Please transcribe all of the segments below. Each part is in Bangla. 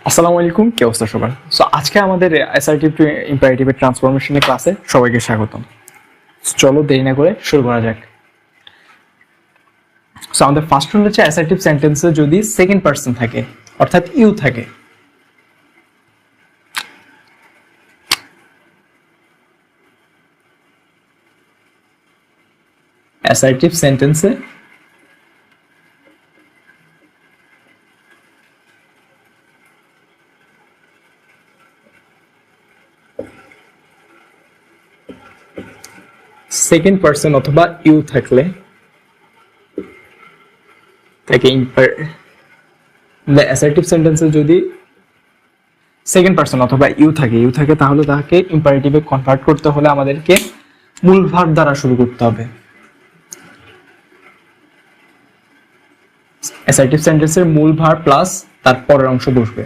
আসসালামু আলাইকুম, কি অবস্থা সবার? সো আজকে আমাদের অ্যাসার্টিভ টু ইম্পারেটিভের ট্রান্সফরমেশনের ক্লাসে সবাইকে স্বাগতম। চলো দেরি না করে শুরু করা যাক। সো আমাদের ফার্স্ট রুল হচ্ছে অ্যাসার্টিভ সেন্টেন্সে যদি সেকেন্ড পারসন থাকে অর্থাৎ ইউ থাকে, অ্যাসার্টিভ সেন্টেন্সে সেকেন্ড পারসন অথবা ইউ থাকলে তাকে অ্যাসার্টিভ সেন্টেন্সে যদি সেকেন্ড পারসন অথবা ইউ থাকে তাহলে তাকে ইম্পারেটিভে কনভার্ট করতে হলে আমাদেরকে মূল ভার্ব দ্বারা শুরু করতে হবে। অ্যাসার্টিভ সেন্টেন্সের মূল ভার্ব প্লাস তার পরের অংশ বসবে।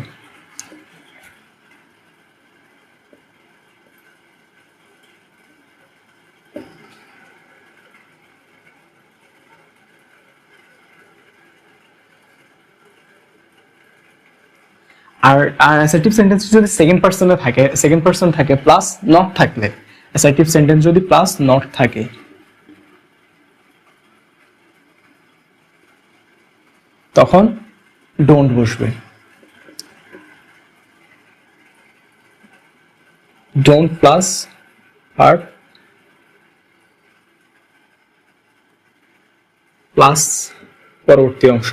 আর অ্যাসার্টিভ সেন্টেন্স যদি সেকেন্ড পারসন থাকে প্লাস নট থাকলে, অ্যাসার্টিভ সেন্টেন্স যদি প্লাস নট থাকে তখন ডোন্ট বসবে। ডোন্ট প্লাস ভার্ব প্লাস পরবর্তী অংশ।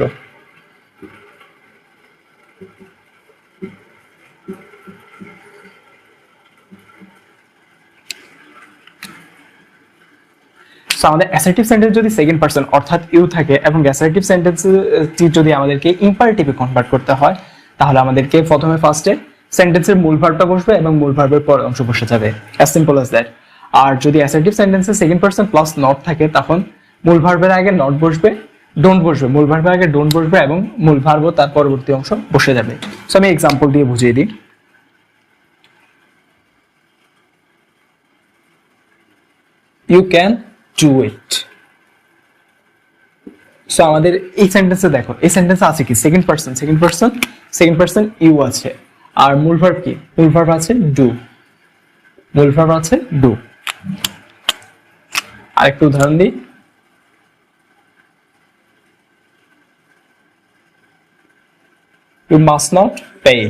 আমাদের অ্যাসার্টিভ সেন্টেন্স যদি সেকেন্ড পারসন অর্থাৎ ইউ থাকে এবং অ্যাসার্টিভ সেন্টেন্সটি যদি আমাদেরকে ইম্পারেটিভে কনভার্ট করতে হয় তাহলে আমাদেরকে প্রথমে ফার্স্টে সেন্টেন্সের মূল ভার্বটা বসবে এবং মূল ভার্বের পরের অংশ বসে যাবে, অ্যাজ সিম্পল অ্যাজ দ্যাট। আর যদি অ্যাসার্টিভ সেন্টেন্সে সেকেন্ড পারসন প্লাস নট থাকে তখন মূল ভার্বের আগে নট বসবে, ডোন্ট বসবে, মূল ভার্বের আগে ডোন্ট বসবে এবং মূল ভার্বও তার পরবর্তী অংশ বসে যাবে। সো আমি এক্সাম্পল দিয়ে বুঝিয়ে দিই। You can do it. So আমাদের এই সেন্টেন্সে দেখো, এই সেন্টেন্সে আছে কি সেকেন্ড পারসন ইউ আছে, আর মূল ভার্ব কি? মূল ভার্ব আছে ডু, আরেকটু উদাহরণ দিই। You must not pay.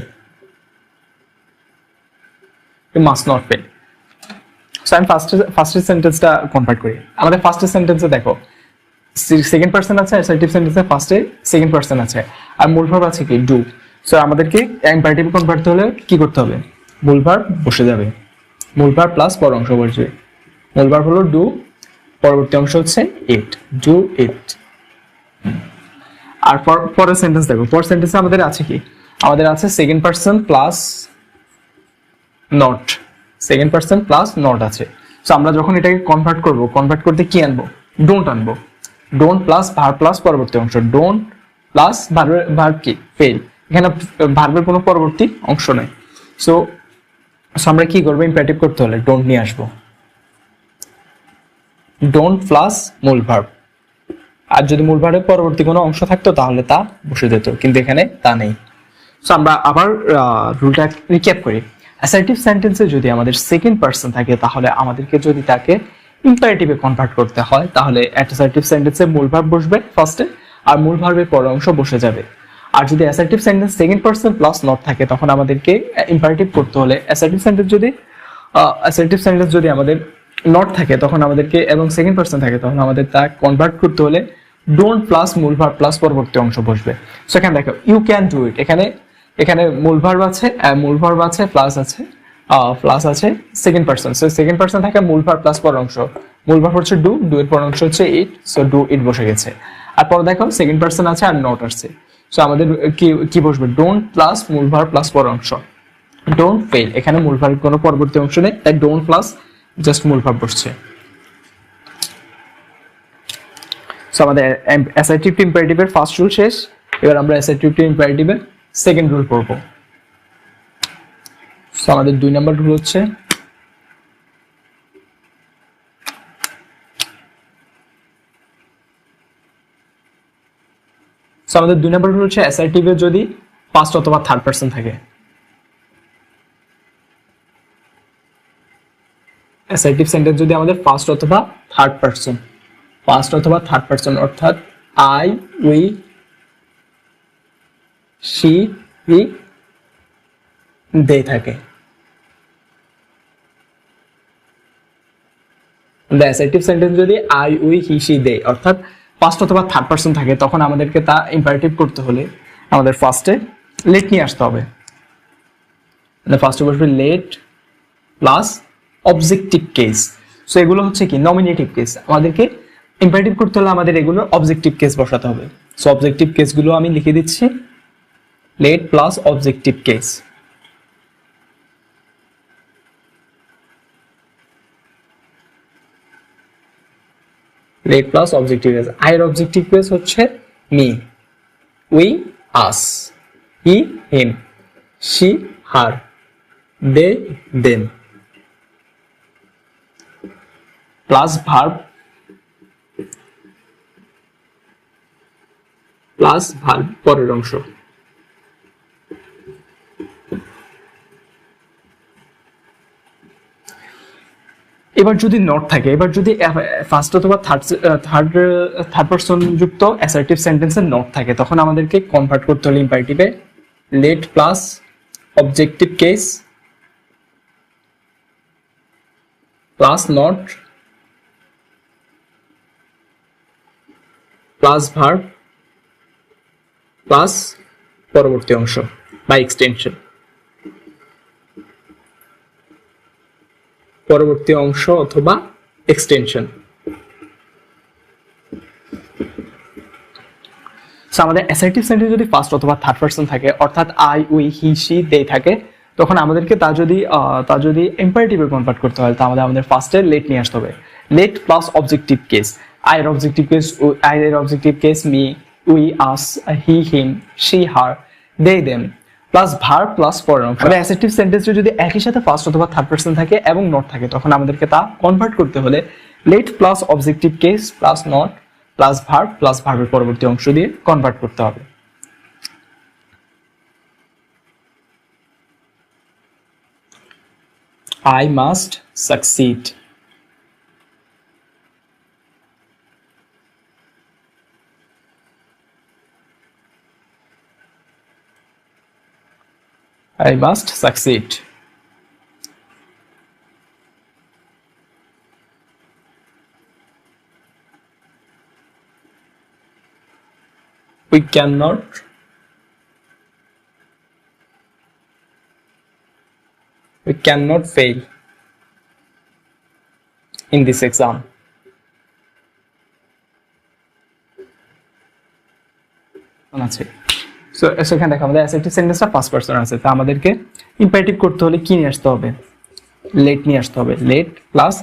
So আমি ফার্স্টের সেন্টেন্সটা কনভার্ট করি। আমাদের ফার্স্টের সেন্টেন্সে দেখো সেকেন্ড পারসন আছে, অ্যাসার্টিভ সেন্টেন্সে ফার্স্টে সেকেন্ড পারসন আছে আর মূল ভার্ব আছে কি ডু। সো আমাদেরকে ইম্পারেটিভ কনভার্ট হলে কি করতে হবে? মূল ভার্ব বসে যাবে, মূল ভার্ব প্লাস পর অংশ বসবে। মূল ভার্ব হলো ডু, পরবর্তী অংশ হচ্ছে ইট, ডু ইট। আর পরের সেন্টেন্স দেখো, পরের সেন্টেন্সে আমাদের আছে কি? আমাদের আছে সেকেন্ড পারসন প্লাস নট, আছে। সো আমরা যখন এটাকে কনভার্ট করতে কি আনবো? ডোন্ট আনবো। ডোন্ট প্লাস ভার্ব প্লাস পরবর্তী অংশ, ডোন্ট প্লাস ভার্ব কি? ফেল। এখানে ভার্বের কোনো পরবর্তী অংশ নাই। সো আমরা কি করবো? ইম্পারেটিভ করতে হলে ডোন্ট নিয়ে আসবো, ডোন্ট প্লাস মূল ভার্ব। আর যদি মূল ভার্বের পরবর্তী কোনো অংশ থাকতো তাহলে তা বসে যেত, কিন্তু এখানে তা নেই। সো আমরা আবার রুলটা রিক্যাপ করি। অ্যাসার্টিভ সেন্টেন্সে যদি আমাদের সেকেন্ড পারসন থাকে তাহলে আমাদেরকে যদি তাকে ইম্পারেটিভে কনভার্ট করতে হয় তাহলে অ্যাসার্টিভ সেন্টেন্সে মূল ভার্ব বসবে ফার্স্টে আর মূল ভার্বের পরের অংশ বসে যাবে। আর যদি assertive sentence second person plus not থাকে তখন আমাদেরকে ইম্পারেটিভ করতে হলে অ্যাসার্টিভ সেন্টেন্স যদি আমাদের নট থাকে তখন আমাদেরকে, এবং সেকেন্ড পারসন থাকে তখন আমাদের তা কনভার্ট করতে হলে ডোন্ট প্লাস মূল ভার্ব প্লাস পরবর্তী অংশ বসবে। সো এখানে দেখো ইউ ক্যান ডু ইট, এখানে মূল ভার্ব আছে প্লাস আছে second person. So second person থাকে মূল ভার্ব প্লাস পর অংশ, মূল ভার্ব হচ্ছে ডু, ডু এর পর অংশ হচ্ছে ইট, সো ডু ইট বসে গেছে। আর পরে দেখো সেকেন্ড পারসন আছে আর নট আসছে, সো আমাদের কি বসবে? ডোন্ট প্লাস মূল ভার্ব প্লাস পর অংশ। ডোন্ট ফেল, এখানে মূল ভার্ব কোনো পরবর্তী অংশ নেই, তাই ডোন্ট প্লাস জাস্ট মূল ভার্ব বসছে। সো আমাদের অ্যাসার্টিভ টু ইম্পারেটিভের ফার্স্ট রুল শেষ। এবার আমরা অ্যাসার্টিভ টু ইম্পারেটিভের সেকেন্ড রুল পড়বো। সো আমাদের 2 নম্বর রুল হচ্ছে আমাদের 2 নম্বর রুল হচ্ছে অ্যাসার্টিভে যদি ফার্স্ট অথবা থার্ড পারসন থাকে অ্যাসার্টিভ সেন্টেন্স যদি আমাদের ফার্স্ট অথবা থার্ড পারসন অর্থাৎ আই, উই, শি, হি, দে থাকে, অ্যাসার্টিভ সেন্টেন্স যদি আই, উই, হি, শি, দে অর্থাৎ ফার্স্ট অথবা থার্ড পারসন থাকে, তখন আমাদেরকে তা ইম্পারেটিভ করতে হলে আমাদের ফার্স্টে লেট নিয়ে আসতে হবে। ফার্স্টে বসবে let plus objective case. So এগুলো হচ্ছে কি নমিনেটিভ কেস, আমাদেরকে ইম্পারেটিভ করতে হলে আমাদের এগুলোর অবজেক্টিভ কেস বসাতে হবে। সো অবজেক্টিভ কেসগুলো আমি লিখে দিচ্ছি, let plus objective case. Let plus objective case. I এর অবজেক্টিভ কেস হচ্ছে me, we, us, he, him, she, her, they, them plus verb পরের অংশ। এবার যদি নট থাকে, এবার যদি ফার্স্ট অথবা থার্ড পারসন যুক্ত অ্যাসার্টিভ সেন্টেন্সে নট থাকে, তখন আমাদেরকে কনভার্ট করতে হলে ইম্পারেটিভে let plus objective case plus not plus verb plus পরবর্তী অংশ বা এক্সটেনশন। পরবর্তী অংশ অথবা এক্সটেনশন। আমাদের অ্যাসার্টিভ সেন্টেন্স যদি ফার্স্ট অথবা থার্ড পারসন থাকে, অর্থাৎ I, we, he, she, they থাকে, তখন আমাদেরকে তা যদি ইম্পারেটিভে কনভার্ট করতে হয়, তাহলে আমাদের ফার্স্টে লেট নিয়ে আসতে হবে। Let plus objective case. I এর objective case me, we, us, he, him, she, her, they, them plus verb plus পরের অংশ। অ্যাসার্টিভ সেন্টেন্সে যদি একই সাথে ফার্স্ট অথবা থার্ড পারসন থাকে এবং নট থাকে, তখন আমাদেরকে তা কনভার্ট করতে হলে late plus objective case plus not plus verb plus ভার্বের পরবর্তী অংশ দিয়ে কনভার্ট করতে হবে। I must succeed. I must succeed. We cannot fail in this exam. আছে। সো সেখানে দেখো আমাদের অ্যাসার্টিভ সেন্টেন্সটা ফার্স্ট পারসন আছে, তা আমাদেরকে ইম্পারেটিভ করতে হলে কি নিয়ে আসতে হবে? লেট নিয়ে আসতে হবে। লেট প্লাস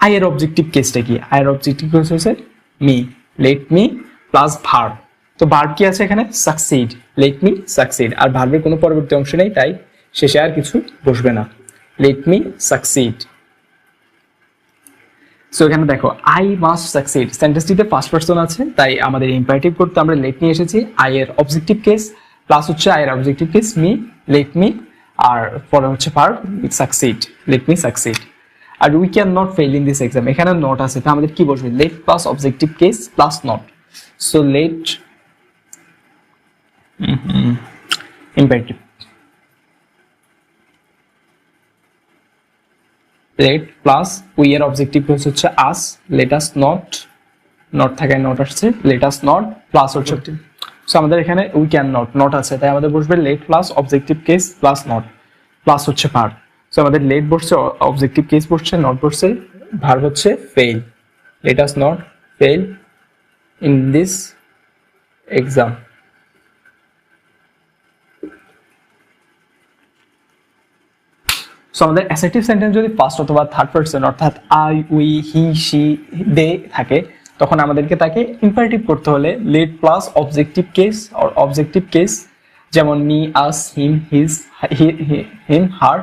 আই এর অবজেক্টিভ কেসটা কি? আই এর অবজেক্টিভ কেস হচ্ছে me, let me plus verb. তো ভার্ব কি আছে এখানে? Succeed, let me succeed. আর ভার্বের কোনো পরবর্তী অংশ নেই, তাই শেষে আর কিছু বসবে না। Late me succeed. সো এখানে দেখো আই মাস্ট সাকসিড, সেন্টেন্সটিতে ফার্স্ট পারসন আছে, তাই আমাদের ইম্পারেটিভ করতে আমরা লেট নিয়ে এসেছি। আই এর অবজেক্টিভ কেস প্লাস হচ্ছে আই এর objective case me, let me, আর পরে হচ্ছে verb succeed, let me succeed. আর we can not fail in this exam, এখানে নট আছে, তা আমাদের কি বসবে? Let plus objective case plus not. So let imperative let plus we এর অবজেক্টিভ কেস হচ্ছে us, let us not, not থাকায় নট আসছে, লেট আস নট প্লাস হচ্ছে। সো আমাদের এখানে উই ক্যান নট আছে, তাই আমাদের বসবে let plus objective case plus not plus হচ্ছে ভার্ব। সো আমাদের লেট বসছে, অবজেক্টিভ কেস বসছে, নট বসছে, ভার্ব হচ্ছে fail. Late us not fail in this exam. So আমাদের অ্যাসার্টিভ সেন্টেন্স যদি ফার্স্ট অথবা থার্ড পারসন অর্থাৎ I, we, he, she, they থাকে, তখন আমাদেরকে তাকে ইম্পারেটিভ করতে হলে late plus objective case or objective case, যেমন মি, আস, হিম, হিজ, হিম, হার,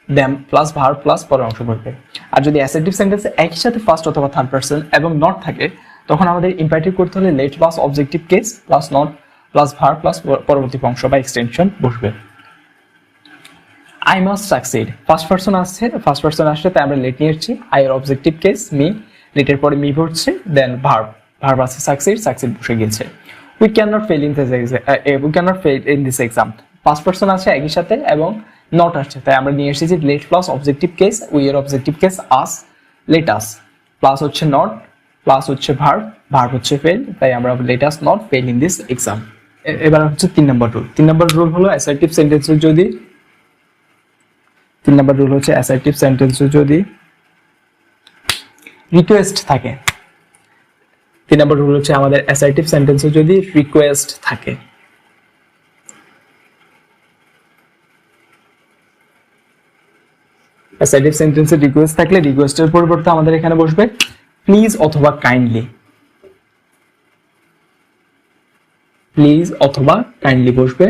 দ্যাম প্লাস ভার্ব প্লাস পরের অংশ বলবে। আর যদি অ্যাসার্টিভ সেন্টেন্সে একই সাথে ফার্স্ট অথবা থার্ড পারসন এবং নট থাকে, তখন আমাদের ইম্পারেটিভ করতে হলে late plus objective case plus not plus verb plus পরবর্তী অংশ বা এক্সটেনশন বসবে। I must succeed, first person আসছে, ফার্স্ট পারসন আসছে তাই আমরা লেট নিয়ে এসেছি। আই এর অবজেক্টিভ কেস মি, লেটের পরে মি বসছে, দেন ভার্ব, ভার্ব আছে সাকসিড, সাকসিড বসে গিয়েছে। We can not fail in this we can not fail in this exam, first person আছে একই সাথে এবং নট আসছে তাই আমরা নিয়ে এসেছি late plus objective case, we এর অবজেক্টিভ কেস আস, লেট আস, প্লাস হচ্ছে নট, প্লাস হচ্ছে ভার্ব, ভার্ব হচ্ছে ফেল তাই আমরা late us not fail in this exam. এবার হচ্ছে 3 নম্বর রুল। 3 নম্বর রুল হলো অ্যাসার্টিভ সেন্টেন্সে যদি 3 নম্বর রুল হচ্ছে অ্যাসার্টিভ সেন্টেন্সে যদি রিকোয়েস্ট থাকে। 3 নম্বর রুল হচ্ছে আমাদের অ্যাসার্টিভ সেন্টেন্সে যদি রিকোয়েস্ট থাকে। অ্যাসার্টিভ সেন্টেন্সে রিকোয়েস্ট থাকলে রিকোয়েস্টের পরিবর্তে আমাদের এখানে বসবে প্লিজ অথবা কাইন্ডলি, প্লিজ অথবা কাইন্ডলি বসবে।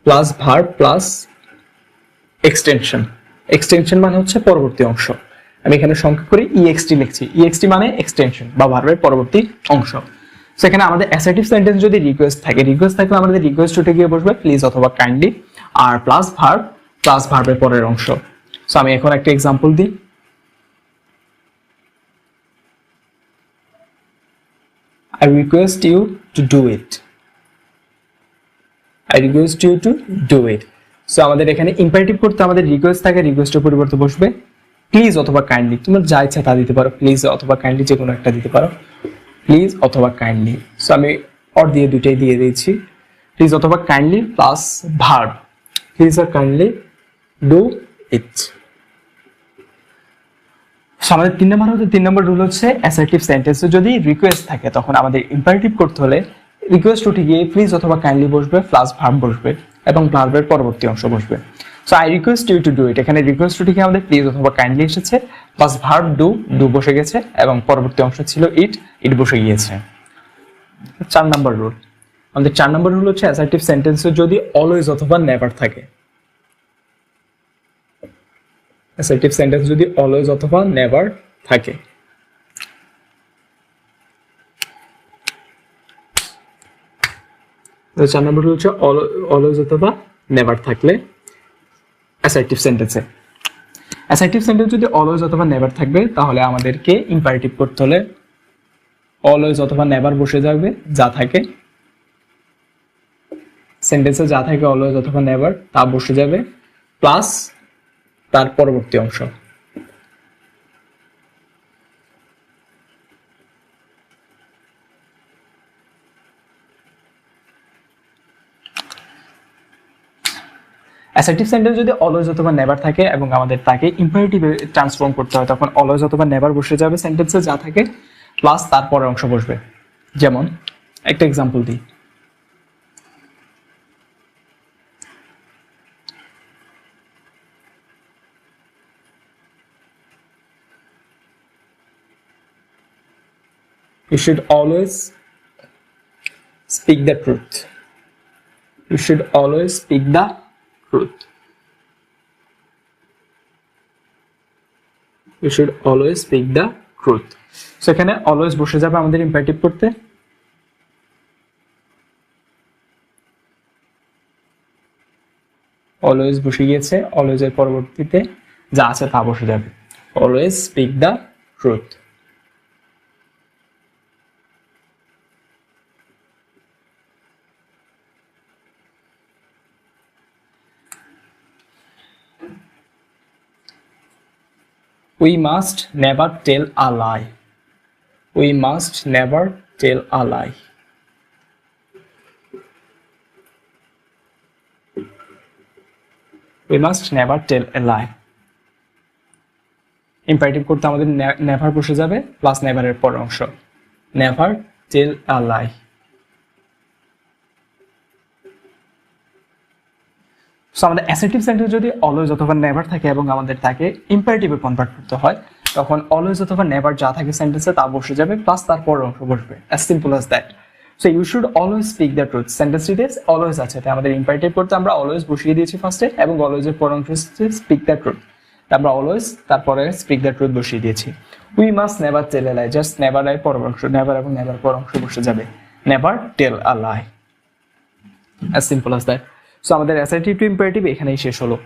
Plus verb plus extension, extension মানে হচ্ছে পরবর্তী অংশ। আমি এখানে সংখ্যা করে ইএক্সটি লিখছি, ইএক্সটি মানে এক্সটেনশন বা ভার্বের পরবর্তী অংশ। সেখানে আমাদের অ্যাসার্টিভ সেন্টেন্স যদি রিকোয়েস্ট থাকে, রিকোয়েস্ট থাকলে আমাদের রিকোয়েস্ট উঠে গিয়ে বসবে প্লিজ অথবা কাইন্ডলি, আর প্লাস ভার্ব, প্লাস ভার্বের পরের অংশ। সো আমি এখন একটা এক্সাম্পল দিই। I request you to do it. I request you to do it. So আমাদের এখানে ইম্পারেটিভ করতে আমাদের রিকোয়েস্ট থাকে, রিকোয়েস্টের পরিবর্তে বসবে প্লিজ অথবা কাইন্ডলি। তোমার যা ইচ্ছা তা দিতে পারো, প্লিজ অথবা কাইন্ডলি যে কোনো একটা দিতে পারো, প্লিজ অথবা কাইন্ডলি। সো আমি অর দিয়ে দুইটাই দিয়ে দিয়েছি, প্লিজ অথবা kindly plus verb, please or kindly do it. আমাদের 3 নম্বর রুল হচ্ছে অ্যাসার্টিভ সেন্টেন্সে যদি রিকোয়েস্ট থাকে তখন আমাদের ইম্পারেটিভ করতে হলে রিকোয়েস্ট উঠে গিয়ে প্লিজ অথবা কাইন্ডলি বসবে, প্লাস ভার্ব বসবে এবং ভার্বের পরবর্তী অংশ বসবে। So I request you to do it, এখানে রিকোয়েস্ট উঠে গিয়ে আমাদের প্লিজ অথবা কাইন্ডলি এসেছে, প্লাস ভার্ব ডু, ডু বসে গেছে এবং পরবর্তী অংশ ছিল ইট, ইট বসে গিয়েছে। 4 নম্বর রুল, আমাদের 4 নম্বর রুল হচ্ছে অ্যাসার্টিভ সেন্টেন্সে যদি অলওয়েজ অথবা নেভার থাকে। অ্যাসার্টিভ সেন্টেন্স যদি অলওয়েজ অথবা নেভার থাকে। তো 4 নম্বর হচ্ছে অলওয়েজ অথবা নেভার থাকলে অ্যাসার্টিভ সেন্টেন্সে। অ্যাসার্টিভ সেন্টেন্স যদি অলওয়েজ অথবা নেভার থাকবে তাহলে আমাদেরকে ইম্পারেটিভ করতে হলে অলওয়েজ অথবা নেভার বসে যাবে, যা থাকে সেন্টেন্সে যা থাকে অলওয়েজ অথবা নেভার তা বসে যাবে, প্লাস তার পরবর্তী অংশ। অ্যাসার্টিভ সেন্টেন্স যদি অলওয়েজ অথবা নেভার থাকে এবং আমাদের তাকে ইম্পারেটিভে ট্রান্সফর্ম করতে হয় তখন অলওয়েজ অথবা নেভার বসে যাবে সেন্টেন্সে যা থাকে, প্লাস তার পরের অংশ বসবে। যেমন একটা এক্সাম্পল দিই, you should always speak the truth. You should always speak the truth. You should always speak the truth. সেখানে always বসে যাবে আমাদের ইম্পারেটিভ করতে, always বসে গিয়েছে, always এর পরবর্তীতে যা আছে তা বসে যাবে, always speak the truth. We must never tell a lie. We must never tell a lie. We must never tell a lie. Imperative করতে আমাদের নেভার বসে যাবে, প্লাস নেভারের পর অংশ, never tell a lie. So আমাদের অ্যাসার্টিভ সেন্টেন্স যদি অলওয়েজ অথবা নেভার থাকে এবং আমাদের তাকে ইম্পারেটিভে কনভার্ট করতে হয় তখন অলওয়েজ অথবা নেভার যা থাকে সেন্টেন্সে তা বসে যাবে, প্লাস তার পর অংশ বসবে, as simple as that. So you should always speak the truth, সেন্টেন্সটিতে অলওয়েজ আছে তাই আমাদের ইম্পারেটিভ করতে আমরা অলওয়েজ বসিয়ে দিয়েছি ফার্স্টে এবং অলওয়েজের পর অংশ হচ্ছে স্পিক দ্য ট্রুথ আমরা অলওয়েজ তারপরে স্পিক দ্য ট্রুথ বসিয়ে দিয়েছি। We must never tell a lie, just never এর পরের অংশ, নেভার এবং নেভার পর অংশ বসে যাবে, never tell a lie, as simple as that. So আমাদের অ্যাসার্টিভ টু ইম্পারেটিভ এখানেই শেষ হলো।